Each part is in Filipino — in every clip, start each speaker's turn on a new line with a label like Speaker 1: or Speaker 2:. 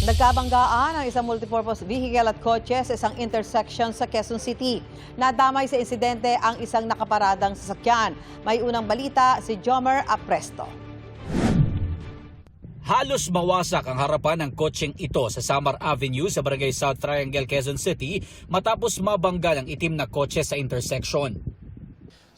Speaker 1: Nagkabanggaan ang isang multipurpose vehicle at kotse sa isang intersection sa Quezon City. Nadamay sa insidente ang isang nakaparadang sasakyan. May unang balita si Jomer Apresto.
Speaker 2: Halos mawasak ang harapan ng kotseng ito sa Samar Avenue sa Barangay South Triangle, Quezon City matapos mabangga ng itim na kotse sa intersection.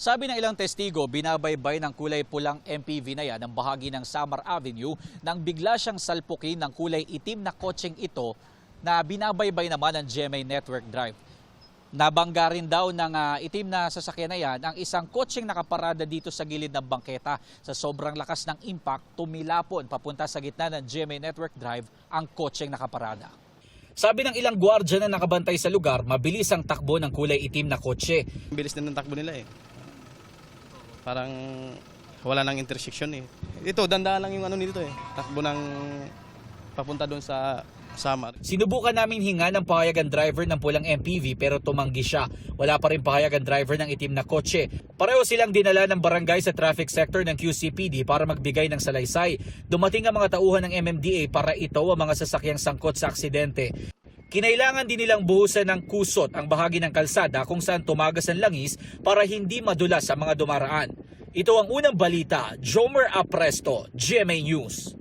Speaker 2: Sabi ng ilang testigo, binabaybay ng kulay pulang MPV na yan ang bahagi ng Samar Avenue nang bigla siyang salpukin ng kulay itim na kotseng ito na binabaybay naman ng GMA Network Drive. Nabangga rin daw ng itim na sasakyan na yan ang isang kotseng nakaparada dito sa gilid ng bangketa. Sa sobrang lakas ng impact, tumilapon papunta sa gitna ng GMA Network Drive ang kotseng nakaparada. Sabi ng ilang gwardiya na nakabantay sa lugar, mabilis ang takbo ng kulay itim na kotse.
Speaker 3: Bilis na ng takbo nila eh. Parang wala nang intersection eh. Ito, dandaan lang yung ano nito eh. Takbo ng papunta doon sa Samar.
Speaker 2: Sinubukan namin hinga ng pahayagan driver ng pulang MPV pero tumanggi siya. Wala pa rin pahayagan driver ng itim na kotse. Pareho silang dinala ng barangay sa traffic sector ng QCPD para magbigay ng salaysay. Dumating ang mga tauhan ng MMDA para itaw ang mga sasakyang sangkot sa aksidente. Kinailangan din nilang buhusan ng kusot ang bahagi ng kalsada kung saan tumagas ang langis para hindi madulas sa mga dumaraan. Ito ang unang balita, Jomer Apresto, GMA News.